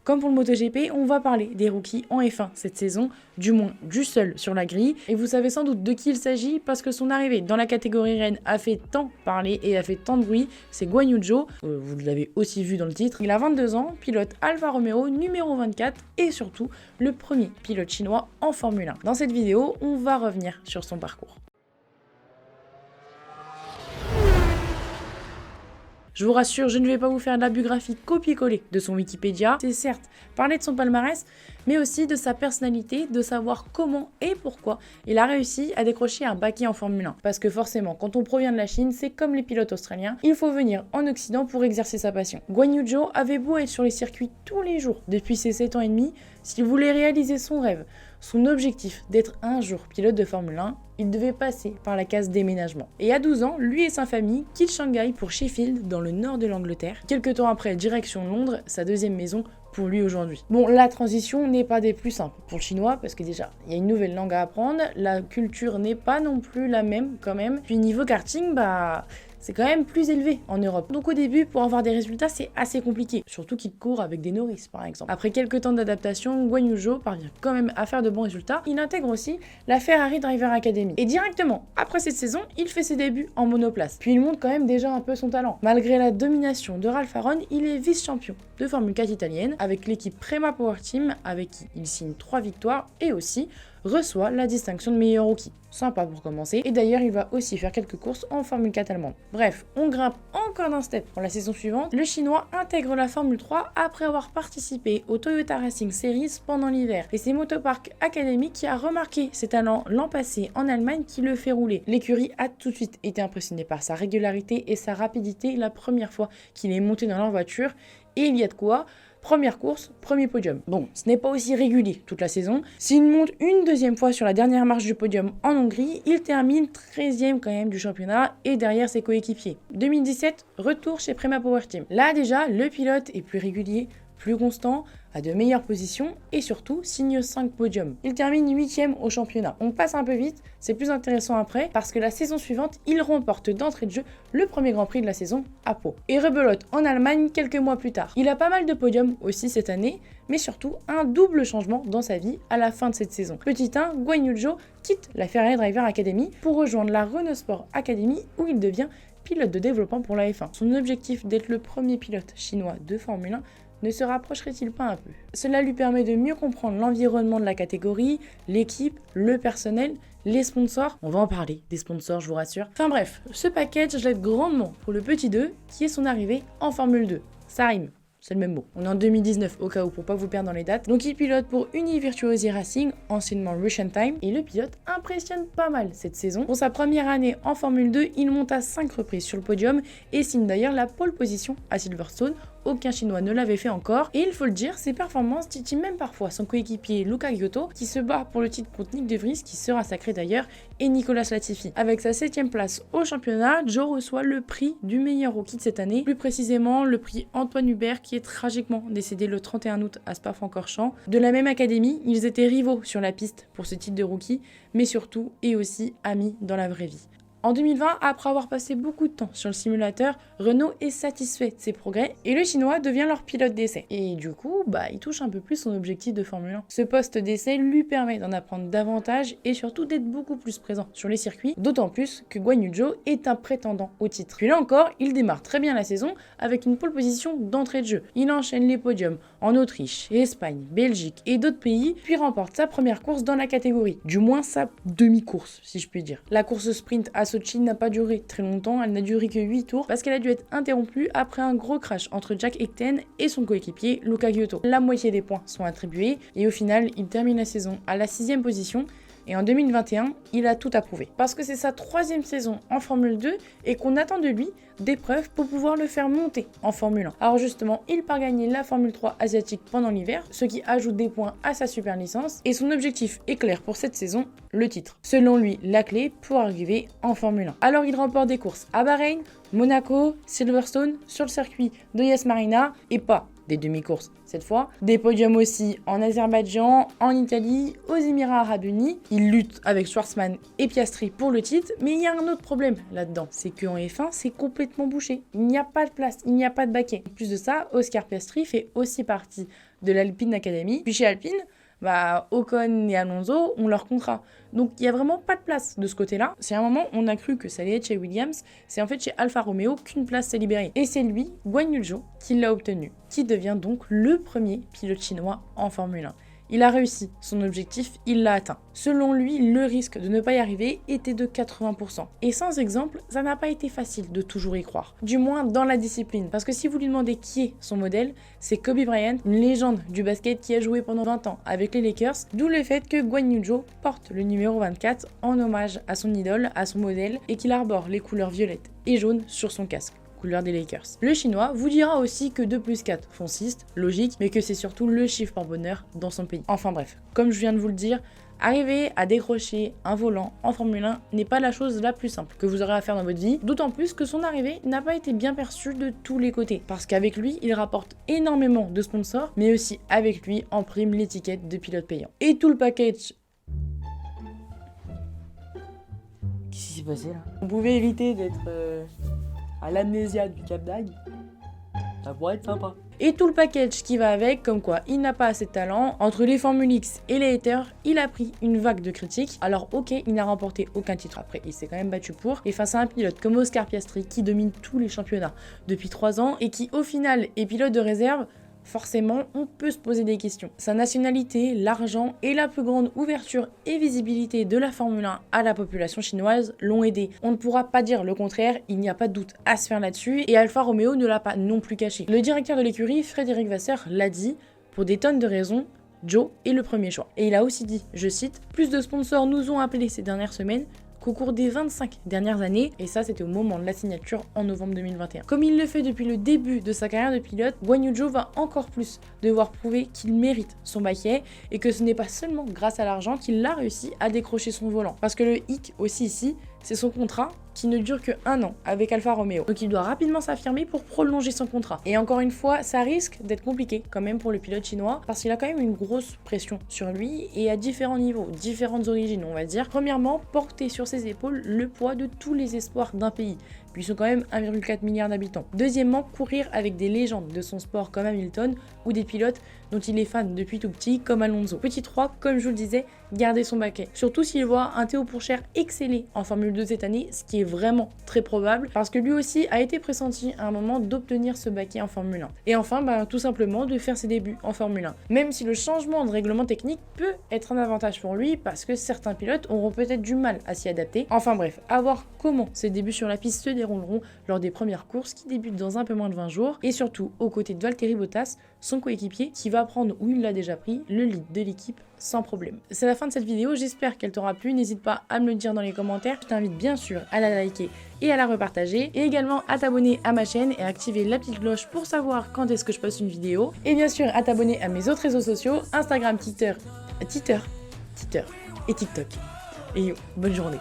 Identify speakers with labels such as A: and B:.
A: Comme pour le MotoGP, on va parler des rookies en F1 cette saison, du moins du seul sur la grille. Et vous savez sans doute de qui il s'agit parce que son arrivée dans la catégorie reine a fait tant parler et a fait tant de bruit, c'est Guan Yu Zhou, vous l'avez aussi vu dans le titre. Il a 22 ans, pilote Alfa Romeo numéro 24 et surtout le premier pilote chinois en Formule 1. Dans cette vidéo, on va revenir sur son parcours. Je vous rassure, je ne vais pas vous faire de la biographie copier-coller de son Wikipédia. C'est certes parler de son palmarès, mais aussi de sa personnalité, de savoir comment et pourquoi il a réussi à décrocher un baquet en Formule 1. Parce que forcément, quand on provient de la Chine, c'est comme les pilotes australiens, il faut venir en Occident pour exercer sa passion. Guan Yu Zhou avait beau être sur les circuits tous les jours depuis ses 7 ans et demi, s'il voulait réaliser son rêve, son objectif d'être un jour pilote de Formule 1, il devait passer par la case déménagement. Et à 12 ans, lui et sa famille quittent Shanghai pour Sheffield, dans le nord de l'Angleterre. Quelques temps après, direction Londres, sa deuxième maison pour lui aujourd'hui. Bon, la transition n'est pas des plus simples pour le chinois, parce que déjà, il y a une nouvelle langue à apprendre, la culture n'est pas non plus la même quand même. Puis niveau karting, c'est quand même plus élevé en Europe. Donc au début, pour avoir des résultats, c'est assez compliqué. Surtout qu'il court avec des nourrices, par exemple. Après quelques temps d'adaptation, Guan Yu Zhou parvient quand même à faire de bons résultats. Il intègre aussi la Ferrari Driver Academy. Et directement, après cette saison, il fait ses débuts en monoplace. Puis il montre quand même déjà un peu son talent. Malgré la domination de Ralph Aron, il est vice-champion de Formule 4 italienne avec l'équipe Prema Power Team, avec qui il signe 3 victoires et aussi reçoit la distinction de meilleur rookie. Sympa pour commencer. Et d'ailleurs, il va aussi faire quelques courses en Formule 4 allemande. Bref, on grimpe encore d'un step pour la saison suivante. Le Chinois intègre la Formule 3 après avoir participé au Toyota Racing Series pendant l'hiver. Et c'est Motopark Academy qui a remarqué ses talents l'an passé en Allemagne qui le fait rouler. L'écurie a tout de suite été impressionnée par sa régularité et sa rapidité la première fois qu'il est monté dans leur voiture. Et il y a de quoi. Première course, premier podium. Bon, ce n'est pas aussi régulier toute la saison. S'il monte une deuxième fois sur la dernière marche du podium en Hongrie, il termine 13e quand même du championnat et derrière ses coéquipiers. 2017, retour chez Prema Power Team. Là déjà, le pilote est plus régulier, plus constant, a de meilleures positions et surtout signe 5 podiums. Il termine 8e au championnat. On passe un peu vite, c'est plus intéressant après parce que la saison suivante, il remporte d'entrée de jeu le premier Grand Prix de la saison à Pau. Et rebelote en Allemagne quelques mois plus tard. Il a pas mal de podiums aussi cette année, mais surtout un double changement dans sa vie à la fin de cette saison. Petit 1, Guan Yu Zhou quitte la Ferrari Driver Academy pour rejoindre la Renault Sport Academy où il devient pilote de développement pour la F1. Son objectif d'être le premier pilote chinois de Formule 1 ne se rapprocherait-il pas un peu? Cela lui permet de mieux comprendre l'environnement de la catégorie, l'équipe, le personnel, les sponsors. On va en parler des sponsors, je vous rassure. Enfin bref, ce package l'aide grandement pour le petit 2 qui est son arrivée en Formule 2. Ça rime. C'est le même mot. On est en 2019 au cas où pour pas vous perdre dans les dates. Donc il pilote pour Univirtuosi Racing, anciennement Russian Time, et le pilote impressionne pas mal cette saison. Pour sa première année en Formule 2, il monte à 5 reprises sur le podium et signe d'ailleurs la pole position à Silverstone. Aucun Chinois ne l'avait fait encore. Et il faut le dire, ses performances titillent même parfois son coéquipier Luca Giotto, qui se bat pour le titre contre Nick De Vries, qui sera sacré d'ailleurs, et Nicolas Latifi. Avec sa 7e place au championnat, Zhou reçoit le prix du meilleur rookie de cette année, plus précisément le prix Antoine Hubert, qui est tragiquement décédé le 31 août à Spa-Francorchamps. De la même académie, ils étaient rivaux sur la piste pour ce titre de rookie, mais surtout et aussi amis dans la vraie vie. En 2020, après avoir passé beaucoup de temps sur le simulateur, Renault est satisfait de ses progrès et le Chinois devient leur pilote d'essai. Et du coup, il touche un peu plus son objectif de Formule 1. Ce poste d'essai lui permet d'en apprendre davantage et surtout d'être beaucoup plus présent sur les circuits, d'autant plus que Guan Yu Zhou est un prétendant au titre. Puis là encore, il démarre très bien la saison avec une pole position d'entrée de jeu. Il enchaîne les podiums en Autriche, Espagne, Belgique et d'autres pays, puis remporte sa première course dans la catégorie, du moins sa demi-course si je puis dire. La course sprint à Sochi n'a pas duré très longtemps, elle n'a duré que 8 tours parce qu'elle a dû être interrompue après un gros crash entre Jack Aitken et son coéquipier Luca Giotto. La moitié des points sont attribués et au final, il termine la saison à la 6e position. Et en 2021, il a tout approuvé. Parce que c'est sa 3e saison en Formule 2 et qu'on attend de lui des preuves pour pouvoir le faire monter en Formule 1. Alors justement, il part gagner la Formule 3 asiatique pendant l'hiver, ce qui ajoute des points à sa super licence. Et son objectif est clair pour cette saison, le titre. Selon lui, la clé pour arriver en Formule 1. Alors il remporte des courses à Bahreïn, Monaco, Silverstone, sur le circuit de Yas Marina et pas des demi-courses cette fois, des podiums aussi en Azerbaïdjan, en Italie, aux Émirats Arabes Unis. Il lutte avec Schwarzman et Piastri pour le titre, mais il y a un autre problème là-dedans, c'est qu'en F1 c'est complètement bouché, il n'y a pas de place, il n'y a pas de baquet. En plus de ça, Oscar Piastri fait aussi partie de l'Alpine Academy, puis chez Alpine, Ocon et Alonso ont leur contrat. Donc il n'y a vraiment pas de place de ce côté-là. C'est un moment on a cru que ça allait être chez Williams, c'est en fait chez Alfa Romeo qu'une place s'est libérée. Et c'est lui, Guan Yu Zhou, qui l'a obtenu, qui devient donc le premier pilote chinois en Formule 1. Il a réussi son objectif, il l'a atteint. Selon lui, le risque de ne pas y arriver était de 80%. Et sans exemple, ça n'a pas été facile de toujours y croire. Du moins dans la discipline. Parce que si vous lui demandez qui est son modèle, c'est Kobe Bryant, une légende du basket qui a joué pendant 20 ans avec les Lakers. D'où le fait que Guan Yu Zhou porte le numéro 24 en hommage à son idole, à son modèle, et qu'il arbore les couleurs violettes et jaunes sur son casque. Couleur des Lakers. Le chinois vous dira aussi que 2 plus 4 font 6, logique, mais que c'est surtout le chiffre par bonheur dans son pays. Enfin bref, comme je viens de vous le dire, arriver à décrocher un volant en Formule 1 n'est pas la chose la plus simple que vous aurez à faire dans votre vie, d'autant plus que son arrivée n'a pas été bien perçue de tous les côtés, parce qu'avec lui, il rapporte énormément de sponsors, mais aussi avec lui en prime l'étiquette de pilote payant. Et tout le package... Qu'est-ce qui s'est passé là? On pouvait éviter d'être... à l'amnésia du Cap d'Agde, ça pourrait être sympa. Et tout le package qui va avec, comme quoi il n'a pas assez de talent. Entre les Formule X et les haters, il a pris une vague de critiques. Alors ok, il n'a remporté aucun titre après, il s'est quand même battu pour. Et face à un pilote comme Oscar Piastri qui domine tous les championnats depuis 3 ans et qui au final est pilote de réserve, forcément, on peut se poser des questions. Sa nationalité, l'argent et la plus grande ouverture et visibilité de la Formule 1 à la population chinoise l'ont aidé. On ne pourra pas dire le contraire, il n'y a pas de doute à se faire là-dessus, et Alfa Romeo ne l'a pas non plus caché. Le directeur de l'écurie, Frédéric Vasseur, l'a dit, pour des tonnes de raisons, Zhou est le premier choix. Et il a aussi dit, je cite, « Plus de sponsors nous ont appelés ces dernières semaines qu'au cours des 25 dernières années, et ça c'était au moment de la signature en novembre 2021. Comme il le fait depuis le début de sa carrière de pilote, Guan Yu Zhou va encore plus devoir prouver qu'il mérite son baquet et que ce n'est pas seulement grâce à l'argent qu'il a réussi à décrocher son volant. Parce que le hic aussi ici, c'est son contrat qui ne dure que 1 an avec Alfa Romeo. Donc il doit rapidement s'affirmer pour prolonger son contrat. Et encore une fois, ça risque d'être compliqué quand même pour le pilote chinois parce qu'il a quand même une grosse pression sur lui et à différents niveaux, différentes origines on va dire. Premièrement, porter sur ses épaules le poids de tous les espoirs d'un pays. Puis ils sont quand même 1,4 milliard d'habitants. Deuxièmement, courir avec des légendes de son sport comme Hamilton ou des pilotes dont il est fan depuis tout petit comme Alonso. Petit 3, comme je vous le disais, garder son baquet. Surtout s'il voit un Théo Pourchaire exceller en Formule 2 cette année, ce qui est vraiment très probable parce que lui aussi a été pressenti à un moment d'obtenir ce baquet en Formule 1. Et enfin, tout simplement de faire ses débuts en Formule 1. Même si le changement de règlement technique peut être un avantage pour lui parce que certains pilotes auront peut-être du mal à s'y adapter. Enfin bref, à voir comment ses débuts sur la piste se dérouleront lors des premières courses qui débutent dans un peu moins de 20 jours et surtout aux côtés de Valtteri Bottas, son coéquipier qui va prendre ou il l'a déjà pris le lead de l'équipe sans problème. C'est la fin de cette vidéo, j'espère qu'elle t'aura plu, n'hésite pas à me le dire dans les commentaires, je t'invite bien sûr à la liker et à la repartager et également à t'abonner à ma chaîne et à activer la petite cloche pour savoir quand est-ce que je poste une vidéo et bien sûr à t'abonner à mes autres réseaux sociaux, Instagram, Twitter et TikTok. Et yo, bonne journée.